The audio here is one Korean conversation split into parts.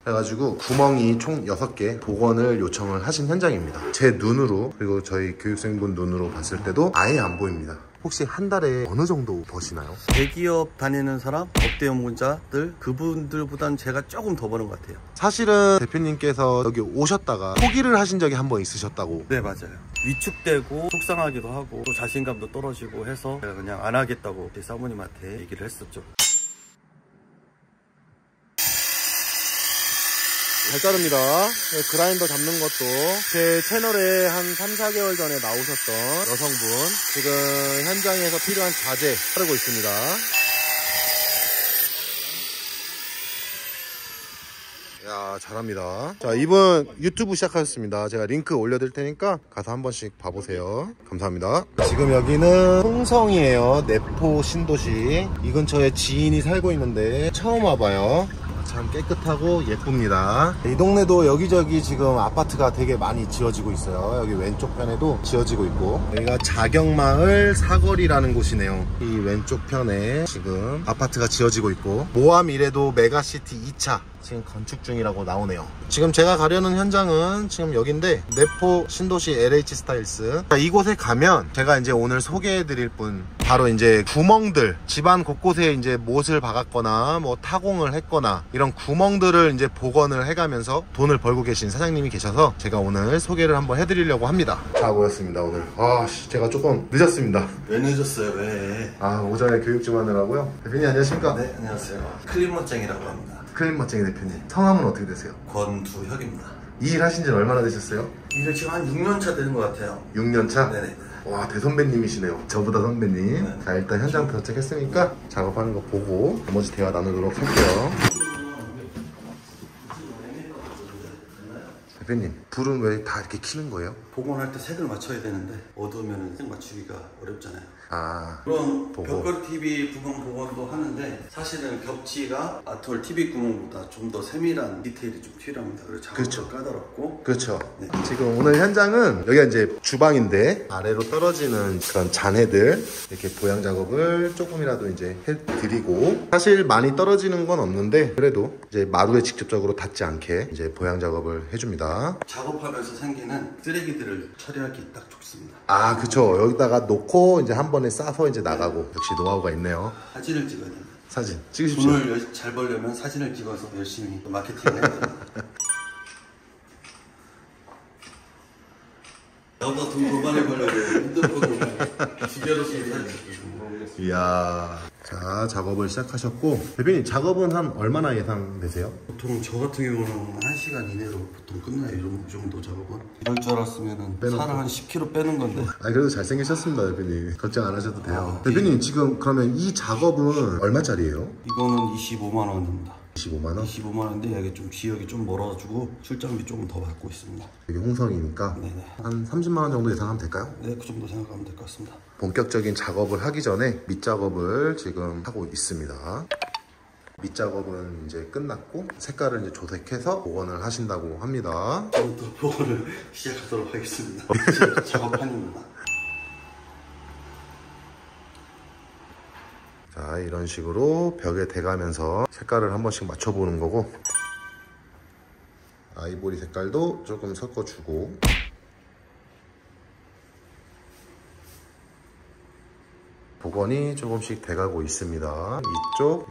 해가지고 구멍이 총 6개 복원을 요청을 하신 현장입니다. 제 눈으로 그리고 저희 교육생분 눈으로 봤을 때도 아예 안 보입니다. 혹시 한 달에 어느 정도 버시나요? 대기업 다니는 사람, 업대 연구자들 그분들보다는 제가 조금 더 버는 것 같아요. 사실은 대표님께서 여기 오셨다가 포기를 하신 적이 한 번 있으셨다고. 네, 맞아요. 위축되고 속상하기도 하고 또 자신감도 떨어지고 해서 제가 그냥 안 하겠다고 제 사모님한테 얘기를 했었죠. 잘 자릅니다. 그라인더 잡는 것도 제 채널에 한 3-4개월 전에 나오셨던 여성분 지금 현장에서 필요한 자재 자르고 있습니다. 야, 잘합니다. 자, 이분 유튜브 시작하셨습니다. 제가 링크 올려드릴 테니까 가서 한 번씩 봐보세요. 감사합니다. 지금 여기는 홍성이에요. 내포 신도시. 이 근처에 지인이 살고 있는데 처음 와봐요. 참 깨끗하고 예쁩니다. 이 동네도 여기저기 지금 아파트가 되게 많이 지어지고 있어요. 여기 왼쪽 편에도 지어지고 있고, 여기가 자경마을 사거리라는 곳이네요. 이 왼쪽 편에 지금 아파트가 지어지고 있고, 모암 이래도 메가시티 2차 지금 건축 중이라고 나오네요. 지금 제가 가려는 현장은 지금 여긴데, 내포 신도시 LH 스타일스. 이곳에 가면 제가 이제 오늘 소개해드릴 분 바로 이제 구멍들, 집안 곳곳에 이제 못을 박았거나 뭐 타공을 했거나 이런 구멍들을 이제 복원을 해가면서 돈을 벌고 계신 사장님이 계셔서 제가 오늘 소개를 한번 해드리려고 합니다. 다 모였습니다 오늘. 제가 조금 늦었습니다. 왜 늦었어요? 왜? 오전에 교육 좀 하느라고요. 대표님 안녕하십니까? 네, 안녕하세요. 클린머쟁이라고 합니다. 클린머쟁이 대표님, 성함은 어떻게 되세요? 권두혁입니다. 이 일 하신 지는 얼마나 되셨어요? 이거 지금 한 6년 차 되는 것 같아요. 6년 차? 네네. 와, 대선배님이시네요. 저보다 선배님. 네. 자, 일단 현장 도착했으니까 작업하는 거 보고 나머지 대화 나누도록 할게요. 대표님, 불은 왜 다 이렇게 켜는 거예요? 복원할 때 색을 맞춰야 되는데 어두우면 색 맞추기가 어렵잖아요. 그럼 보고. 벽걸이 TV 구멍 복원도 하는데 사실은 벽지가 아톨 TV 구멍보다 좀 더 세밀한 디테일이 좀 필요합니다. 그래서 작업도 그렇죠. 까다롭고. 그렇죠. 네. 지금 오늘 현장은 여기가 이제 주방인데 아래로 떨어지는 그런 잔해들 이렇게 보양 작업을 조금이라도 이제 해드리고, 사실 많이 떨어지는 건 없는데 그래도 이제 마루에 직접적으로 닿지 않게 이제 보양 작업을 해줍니다. 작업하면서 생기는 쓰레기들을 처리하기 딱 좋습니다. 그쵸. 여기다가 놓고 이제 한 번에 싸서 이제 나가고. 역시 노하우가 있네요. 사진을 찍어야 됩니다. 사진 찍으십시오. 돈을 잘 벌려면 사진을 찍어서 열심히 마케팅을 해야 됩니다. 나보다 돈 더 많이 벌려고 핸드폰을 두 개로 쓰는 사진 찍고. 이야. 자, 작업을 시작하셨고, 대표님 작업은 한 얼마나 예상되세요? 보통 저 같은 경우는 1시간 이내로 보통 끝나요. 이 정도 작업은. 이럴 줄 알았으면 살을 한 10kg 빼는 건데. 그래도 잘생기셨습니다 대표님. 걱정 안 하셔도 돼요. 대표님 지금 그러면 이 작업은 얼마짜리예요? 이거는 25만 원입니다. 25만 원? 25만 원인데 여기 좀 지역이 좀 멀어가지고 출장비 조금 더 받고 있습니다. 여기 홍성이니까 네네. 한 30만 원 정도 예상하면 될까요? 네, 그 정도 생각하면 될 것 같습니다. 본격적인 작업을 하기 전에 밑작업을 지금 하고 있습니다. 밑작업은 이제 끝났고 색깔을 이제 조색해서 복원을 하신다고 합니다. 지금부터 복원을 시작하도록 하겠습니다. 작업판입니다. 자, 이런 식으로 벽에 대가면서 색깔을 한 번씩 맞춰보는 거고, 아이보리 색깔도 조금 섞어주고, 복원이 조금씩 돼가고 있습니다. 이쪽.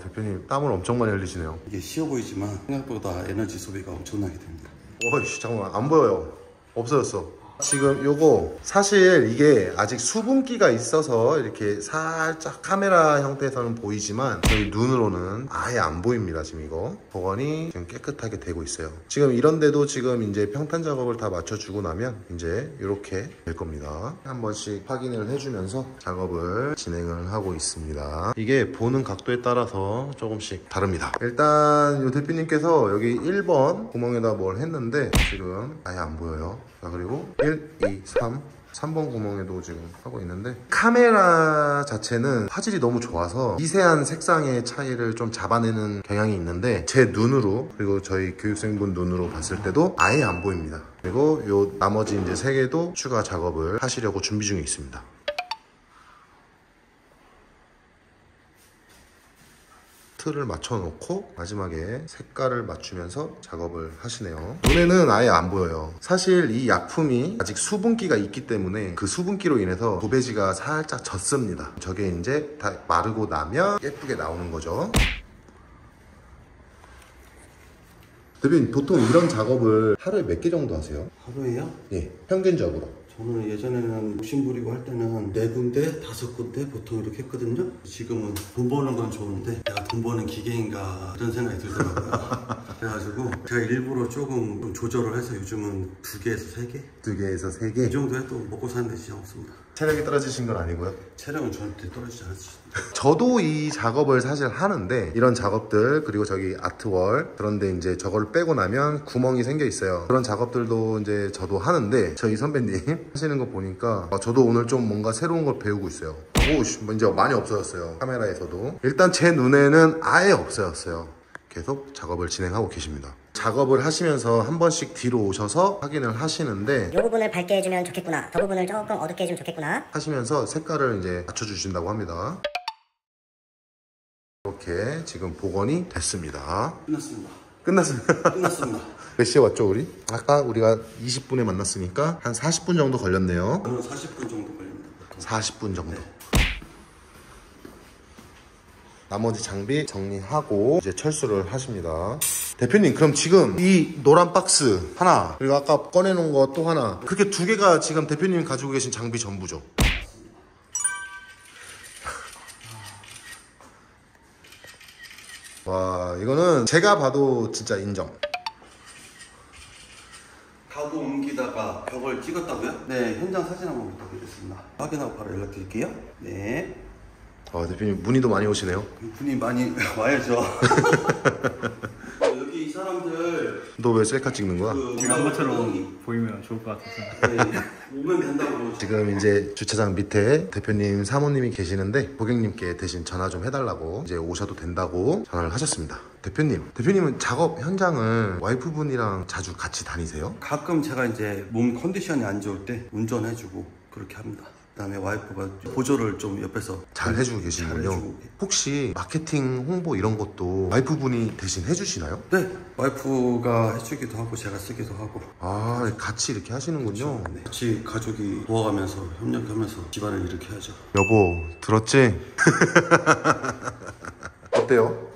대표님 땀을 엄청 많이 흘리시네요. 이게 쉬워 보이지만 생각보다 에너지 소비가 엄청나게 됩니다. 어이씨, 잠깐만, 안 보여요. 없어졌어. 지금 요거 사실 이게 아직 수분기가 있어서 이렇게 살짝 카메라 형태에서는 보이지만 저희 눈으로는 아예 안 보입니다. 지금 이거 복원이 지금 깨끗하게 되고 있어요. 지금 이런데도 지금 이제 평탄 작업을 다 맞춰주고 나면 이제 이렇게 될 겁니다. 한 번씩 확인을 해주면서 작업을 진행을 하고 있습니다. 이게 보는 각도에 따라서 조금씩 다릅니다. 일단 요 대표님께서 여기 1번 구멍에다 뭘 했는데 지금 아예 안 보여요. 자, 그리고 1, 2, 3번 구멍에도 지금 하고 있는데, 카메라 자체는 화질이 너무 좋아서 미세한 색상의 차이를 좀 잡아내는 경향이 있는데 제 눈으로 그리고 저희 교육생분 눈으로 봤을 때도 아예 안 보입니다. 그리고 요 나머지 이제 3개도 추가 작업을 하시려고 준비 중에 있습니다. 틀을 맞춰 놓고 마지막에 색깔을 맞추면서 작업을 하시네요. 눈에는 아예 안 보여요. 사실 이 약품이 아직 수분기가 있기 때문에 그 수분기로 인해서 도배지가 살짝 젖습니다. 저게 이제 다 마르고 나면 예쁘게 나오는 거죠. 대표님, 보통 이런 작업을 하루에 몇 개 정도 하세요? 하루에요? 예, 평균적으로. 저는 예전에는 욕심 부리고 할 때는 4군데, 5군데 보통 이렇게 했거든요. 지금은 돈 버는 건 좋은데 내가 돈 버는 기계인가 이런 생각이 들더라고요. 그래가지고 제가 일부러 조금 좀 조절을 해서 요즘은 2개에서 3개? 2개에서 3개? 이 정도 해도 먹고 사는 데 지장 없습니다. 체력이 떨어지신 건 아니고요? 체력은 저한테 떨어지지 않습니다. 저도 이 작업을 사실 하는데 이런 작업들, 그리고 저기 아트월, 그런데 이제 저걸 빼고 나면 구멍이 생겨 있어요. 그런 작업들도 이제 저도 하는데 저희 선배님 하시는 거 보니까 저도 오늘 좀 뭔가 새로운 걸 배우고 있어요. 오, 이제 많이 없어졌어요. 카메라에서도. 일단 제 눈에는 아예 없어졌어요. 계속 작업을 진행하고 계십니다. 작업을 하시면서 한 번씩 뒤로 오셔서 확인을 하시는데, 이 부분을 밝게 해주면 좋겠구나, 저 부분을 조금 어둡게 해주면 좋겠구나 하시면서 색깔을 이제 맞춰주신다고 합니다. 이렇게 지금 복원이 됐습니다. 끝났습니다. 끝났습니다. 끝났습니다. 몇 시에 왔죠 우리? 아까 우리가 20분에 만났으니까 한 40분 정도 걸렸네요. 저는 40분 정도 걸립니다. 보통. 40분 정도. 네. 나머지 장비 정리하고 이제 철수를 하십니다. 대표님, 그럼 지금 이 노란 박스 하나, 그리고 아까 꺼내놓은 거 또 하나, 그렇게 2개가 지금 대표님 가지고 계신 장비 전부죠? 와, 이거는 제가 봐도 진짜 인정. 가구 옮기다가 벽을 찍었다고요? 네, 현장 사진 한번 부탁드리겠습니다. 확인하고 바로 연락드릴게요. 네. 대표님 문의도 많이 오시네요. 분이 많이 와야죠. 여기 이 사람들 너 왜 셀카 찍는 거야? 제가 한 것처럼 보이면 좋을 것 같아서. 네, 오면 된다고. 지금 이제 주차장 밑에 대표님 사모님이 계시는데 고객님께 대신 전화 좀 해달라고 이제 오셔도 된다고 전화를 하셨습니다. 대표님은 작업 현장을 와이프분이랑 자주 같이 다니세요? 가끔 제가 이제 몸 컨디션이 안 좋을 때 운전해주고 그렇게 합니다. 그다음에 와이프가 보조를 좀 옆에서 잘 해주고 계시는군요. 잘해주고. 혹시 마케팅 홍보 이런 것도 와이프분이 대신 해주시나요? 네, 와이프가 해주기도 하고 제가 쓰기도 하고. 아, 같이 이렇게 하시는군요. 네, 같이 가족이 도와가면서 협력하면서 집안을 이렇게 하죠. 여보, 들었지? 어때요?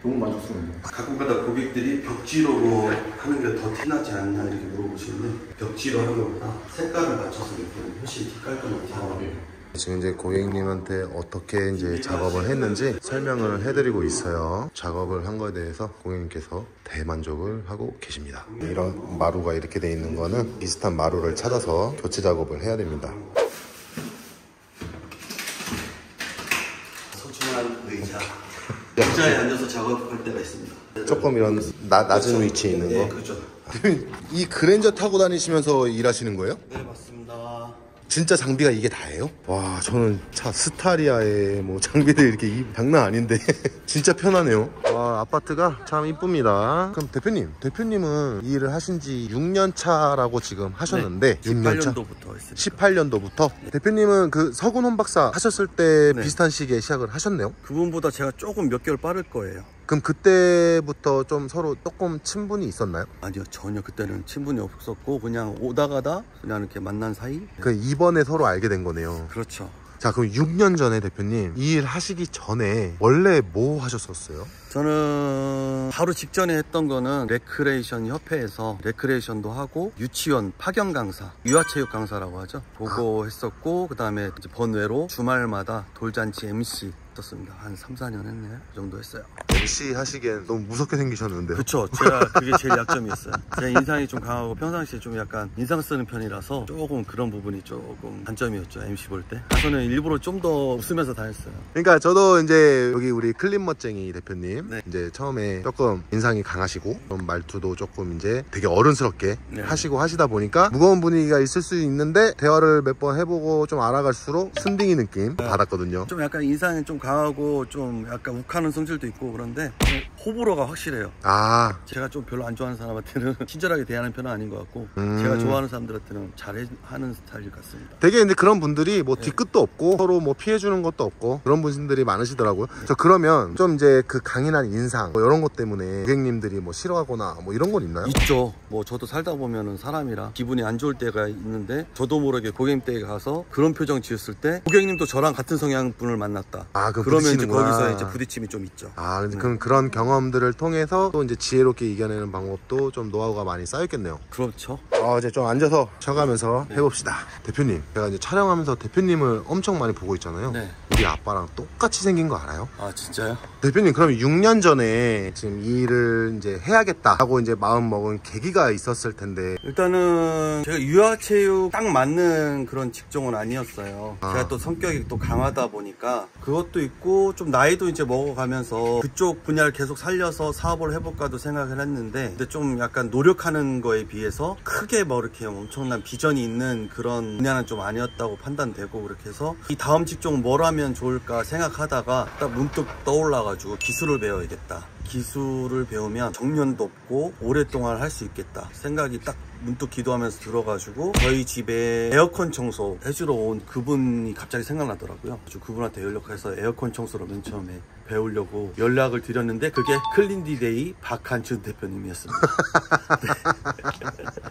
너무 만족스러운데. 가끔가다 고객들이 벽지로 하는 게 더 티나지 않냐 이렇게 물어보시는데, 벽지로 하는 것보다 색깔을 맞춰서 이렇게 훨씬 깔끔하게. 지금 이제 고객님한테 어떻게 이제 작업을 했는지 설명을 해드리고 있어요. 작업을 한 거에 대해서 고객님께서 대만족을 하고 계십니다. 이런 마루가 이렇게 돼 있는 거는 비슷한 마루를 찾아서 교체 작업을 해야 됩니다. 소중한 의자에 앉아서 작업할 때가 있습니다. 조금 이런 낮은 위치에 있는 네, 거. 그죠. 이 그랜저 타고 다니시면서 일하시는 거예요? 네, 맞습니다. 진짜 장비가 이게 다예요? 와, 저는 차 스타리아에 뭐 장비들 이렇게 장난 아닌데 진짜 편하네요. 와, 아파트가 참 이쁩니다. 그럼 대표님은 이 일을 하신 지 6년 차라고 지금 하셨는데, 네, 6년 차? 18년도부터 했습니다. 18년도부터? 대표님은 그 서군 혼박사 하셨을 때 네. 비슷한 시기에 시작을 하셨네요? 그분보다 제가 조금 몇 개월 빠를 거예요. 그럼 그때부터 좀 서로 조금 친분이 있었나요? 아니요, 전혀 그때는 친분이 없었고 그냥 오다 가다 그냥 이렇게 만난 사이. 그 이번에 서로 알게 된 거네요. 그렇죠. 자, 그럼 6년 전에 대표님 이 일 하시기 전에 원래 뭐 하셨었어요? 저는 바로 직전에 했던 거는 레크레이션 협회에서 레크레이션도 하고 유치원 파견 강사, 유아체육 강사라고 하죠. 그거 했었고, 그 다음에 번외로 주말마다 돌잔치 MC 했었습니다. 한 3, 4년 했네요. 그 정도 했어요. MC 하시기엔 너무 무섭게 생기셨는데요? 그쵸. 제가 그게 제일 약점이었어요. 제 인상이 좀 강하고 평상시에 좀 약간 인상 쓰는 편이라서 조금 그런 부분이 조금 단점이었죠. MC 볼 때. 저는 일부러 좀 더 웃으면서 다녔어요. 그러니까 저도 이제 여기 우리 클린 멋쟁이 대표님, 네. 이제 처음에 조금 인상이 강하시고 좀 말투도 조금 이제 되게 어른스럽게 네. 하시고 하시다 보니까 무거운 분위기가 있을 수 있는데 대화를 몇 번 해보고 좀 알아갈수록 순딩이 느낌 받았거든요. 좀 약간 인상이 좀 강하고 좀 약간 욱하는 성질도 있고 그런데 호불호가 확실해요. 아, 제가 좀 별로 안 좋아하는 사람한테는 친절하게 대하는 편은 아닌 것 같고 제가 좋아하는 사람들한테는 잘하는 스타일 같습니다. 되게 근데 그런 분들이 뭐 뒤끝도 없고 서로 뭐 피해주는 것도 없고 그런 분들이 많으시더라고요. 저 그러면 좀 이제 그 강인한 인상 뭐 이런 것 때문에 고객님들이 뭐 싫어하거나 뭐 이런 건 있나요? 있죠. 뭐 저도 살다 보면은 사람이라 기분이 안 좋을 때가 있는데 저도 모르게 고객님 댁에 가서 그런 표정 지었을 때 고객님도 저랑 같은 성향 분을 만났다. 아, 그럼 그러면 이제 부딪히는구나. 거기서 이제 부딪힘이 좀 있죠. 아, 근데 그럼 그런 경험들을 통해서 또 이제 지혜롭게 이겨내는 방법도 좀 노하우가 많이 쌓였겠네요. 그렇죠. 이제 좀 앉아서 쉬어가면서 해봅시다. 대표님, 제가 이제 촬영하면서 대표님을 엄청 많이 보고 있잖아요. 네. 우리 아빠랑 똑같이 생긴 거 알아요? 아 진짜요? 대표님, 그럼 6년 전에 지금 이 일을 이제 해야겠다라고 이제 마음 먹은 계기가 있었을 텐데. 일단은 제가 유아체육 딱 맞는 그런 직종은 아니었어요. 제가 또 성격이 또 강하다 보니까 그것도 있고 좀 나이도 이제 먹어가면서 그쪽 분야를 계속 살려서 사업을 해볼까도 생각을 했는데 근데 좀 약간 노력하는 거에 비해서 크게 뭐 이렇게 엄청난 비전이 있는 그런 분야는 좀 아니었다고 판단되고 그렇게 해서 이 다음 직종 뭘 하면 좋을까 생각하다가 딱 문득 떠올라가지고 기술을 배워야겠다. 기술을 배우면 정년도 없고 오랫동안 할 수 있겠다 생각이 딱 문득 기도하면서 들어가지고 저희 집에 에어컨 청소 해주러 온 그분이 갑자기 생각나더라고요. 그래서 그분한테 연락해서 에어컨 청소를 맨 처음에 배우려고 연락을 드렸는데 그게 클린디데이 박한춘 대표님이었습니다.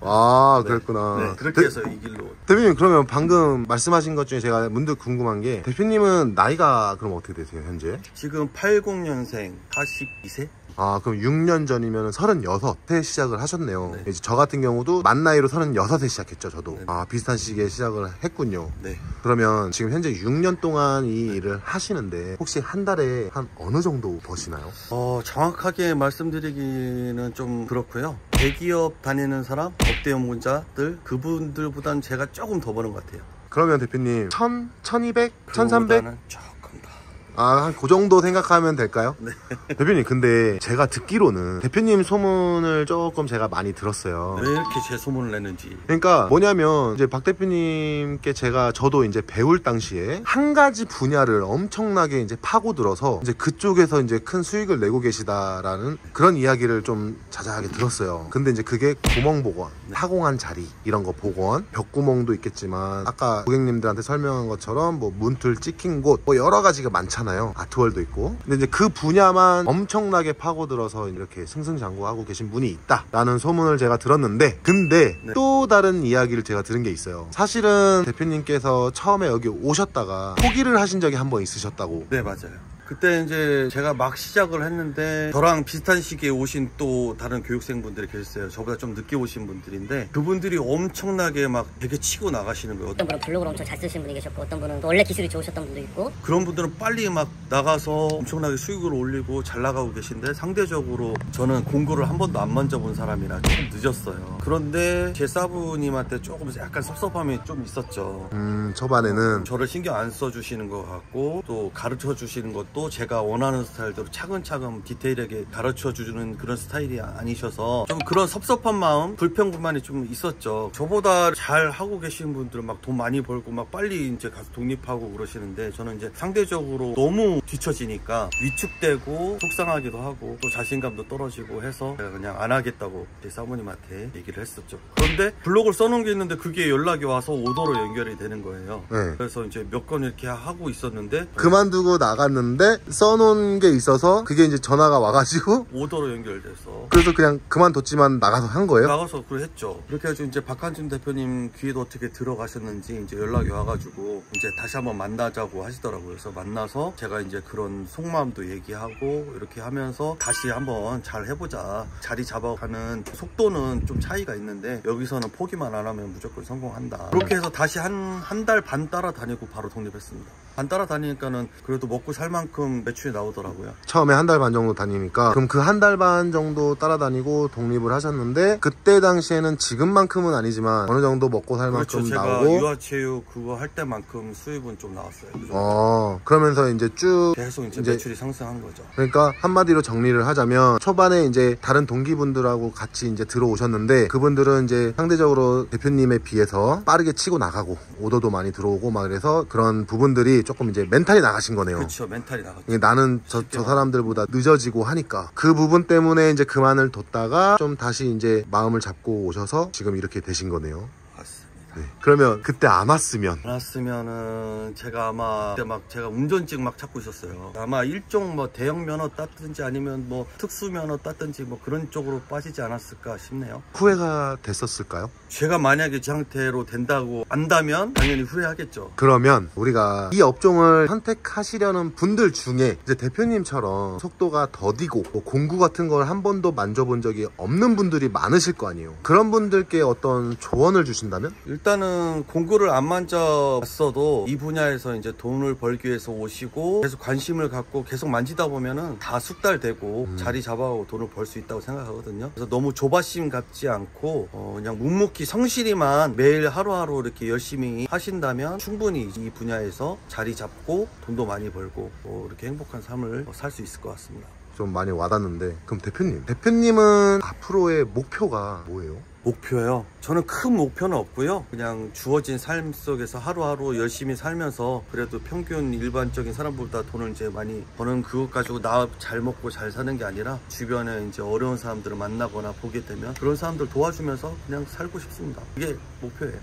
아, 그랬구나. 네, 그렇게 해서 이 길로. 대표님, 그러면 방금 말씀하신 것 중에 제가 문득 궁금한 게 대표님은 나이가 그럼 어떻게 되세요, 현재? 지금 80년생 42세? 아, 그럼 6년 전이면 36세 시작을 하셨네요. 네. 이제 저 같은 경우도 만 나이로 36세 시작했죠, 저도. 네. 아, 비슷한 시기에 시작을 했군요. 네. 그러면 지금 현재 6년 동안 이 일을 하시는데 혹시 한 달에 한 어느 정도 버시나요? 정확하게 말씀드리기는 좀 그렇고요. 대기업 다니는 사람, 업대 연구자들 그분들보다는 제가 조금 더 버는 것 같아요. 그러면 대표님 1000, 1200, 1300? 그거보다는 조금 더. 아, 한 그 정도 생각하면 될까요? 네. 대표님, 근데 제가 듣기로는 대표님 소문을 조금 제가 많이 들었어요. 왜 이렇게 제 소문을 내는지. 그러니까 뭐냐면 이제 박 대표님께 저도 이제 배울 당시에 한 가지 분야를 엄청나게 이제 파고들어서 이제 그쪽에서 이제 큰 수익을 내고 계시다라는 그런 이야기를 좀 자자하게 들었어요. 근데 이제 그게 구멍복원, 타공한 자리 이런 거 복원, 벽구멍도 있겠지만 아까 고객님들한테 설명한 것처럼 뭐 문틀 찍힌 곳 뭐 여러 가지가 많잖아요. 아트월도 있고. 근데 이제 그 분야만 엄청나게 파고들어서 이렇게 승승장구하고 계신 분이 있다라는 소문을 제가 들었는데 근데 네. 또 다른 이야기를 제가 들은 게 있어요. 사실은 대표님께서 처음에 여기 오셨다가 포기를 하신 적이 한 번 있으셨다고. 네, 맞아요. 그때 이제 제가 막 시작을 했는데 저랑 비슷한 시기에 오신 또 다른 교육생분들이 계셨어요. 저보다 좀 늦게 오신 분들인데 그분들이 엄청나게 막 되게 치고 나가시는 거예요. 어떤 분은 블로그를 엄청 잘 쓰시는 분이 계셨고 어떤 분은 또 원래 기술이 좋으셨던 분도 있고 그런 분들은 빨리 막 나가서 엄청나게 수익을 올리고 잘 나가고 계신데 상대적으로 저는 공고를 한 번도 안 만져본 사람이라 조금 늦었어요. 그런데 제 사부님한테 조금 약간 섭섭함이 좀 있었죠. 초반에는 저를 신경 안 써주시는 것 같고 또 가르쳐 주시는 것도 제가 원하는 스타일대로 차근차근 디테일하게 가르쳐 주는 그런 스타일이 아니셔서 좀 그런 섭섭한 마음, 불평불만이 좀 있었죠. 저보다 잘 하고 계시는 분들은 막 돈 많이 벌고 막 빨리 이제 가서 독립하고 그러시는데 저는 이제 상대적으로 너무 뒤처지니까 위축되고 속상하기도 하고 또 자신감도 떨어지고 해서 제가 그냥 안 하겠다고 제 사모님한테 얘기를 했었죠. 그런데 블로그를 써놓은 게 있는데 그게 연락이 와서 오더로 연결이 되는 거예요. 네. 그래서 이제 몇 건 이렇게 하고 있었는데 그만두고 나갔는데 써놓은 게 있어서 그게 이제 전화가 와가지고 오더로 연결돼서 그래서 그냥 그만뒀지만 나가서 한 거예요? 나가서 그걸 했죠. 그렇게 해서 이제 박한준 대표님 귀에도 어떻게 들어가셨는지 이제 연락이 와가지고 이제 다시 한번 만나자고 하시더라고요. 그래서 만나서 제가 이제 그런 속마음도 얘기하고 이렇게 하면서 다시 한번 잘 해보자. 자리 잡아가는 속도는 좀 차이가 있는데 여기서는 포기만 안 하면 무조건 성공한다. 그렇게 해서 다시 한 달 반 따라다니고 바로 독립했습니다. 반 따라다니니까는 그래도 먹고 살 만큼 매출이 나오더라고요. 처음에 한 달 반 정도 다니니까 그럼 그 한 달 반 정도 따라다니고 독립을 하셨는데 그때 당시에는 지금만큼은 아니지만 어느 정도 먹고 살 그렇죠. 만큼 제가 나오고 유아체육 그거 할 때만큼 수입은 좀 나왔어요. 그러면서 이제 쭉 계속 이제 매출이 상승한 거죠. 그러니까 한마디로 정리를 하자면 초반에 이제 다른 동기분들하고 같이 이제 들어오셨는데 그분들은 이제 상대적으로 대표님에 비해서 빠르게 치고 나가고 오더도 많이 들어오고 막 그래서 그런 부분들이 조금 이제 멘탈이 나가신 거네요. 그렇죠. 멘탈이 나갔죠. 이게 나는 저 사람들보다 늦어지고 하니까 그 부분 때문에 이제 그만을 뒀다가 좀 다시 이제 마음을 잡고 오셔서 지금 이렇게 되신 거네요. 맞습니다. 네. 그러면 그때 안 왔으면 안 왔으면은 제가 아마 그때 막 제가 운전직 막 찾고 있었어요. 아마 일종 뭐 대형 면허 땄든지 아니면 뭐 특수 면허 땄든지 뭐 그런 쪽으로 빠지지 않았을까 싶네요. 후회가 됐었을까요? 제가 만약에 이 상태로 된다고 안다면 당연히 후회하겠죠. 그러면 우리가 이 업종을 선택하시려는 분들 중에 이제 대표님처럼 속도가 더디고 뭐 공구 같은 걸 한 번도 만져본 적이 없는 분들이 많으실 거 아니에요. 그런 분들께 어떤 조언을 주신다면? 일단은 공구를 안 만져봤어도 이 분야에서 이제 돈을 벌기 위해서 오시고 계속 관심을 갖고 계속 만지다 보면은 다 숙달되고 자리 잡아가고 돈을 벌 수 있다고 생각하거든요. 그래서 너무 조바심 갖지 않고 그냥 묵묵히 성실히만 매일 하루하루 이렇게 열심히 하신다면 충분히 이 분야에서 자리 잡고 돈도 많이 벌고 이렇게 행복한 삶을 살 수 있을 것 같습니다. 좀 많이 와닿는데 그럼 대표님은 앞으로의 목표가 뭐예요? 목표요? 저는 큰 목표는 없고요. 그냥 주어진 삶 속에서 하루하루 열심히 살면서 그래도 평균 일반적인 사람보다 돈을 이제 많이 버는 그것 가지고 나 잘 먹고 잘 사는 게 아니라 주변에 이제 어려운 사람들을 만나거나 보게 되면 그런 사람들 도와주면서 그냥 살고 싶습니다. 그게 목표예요.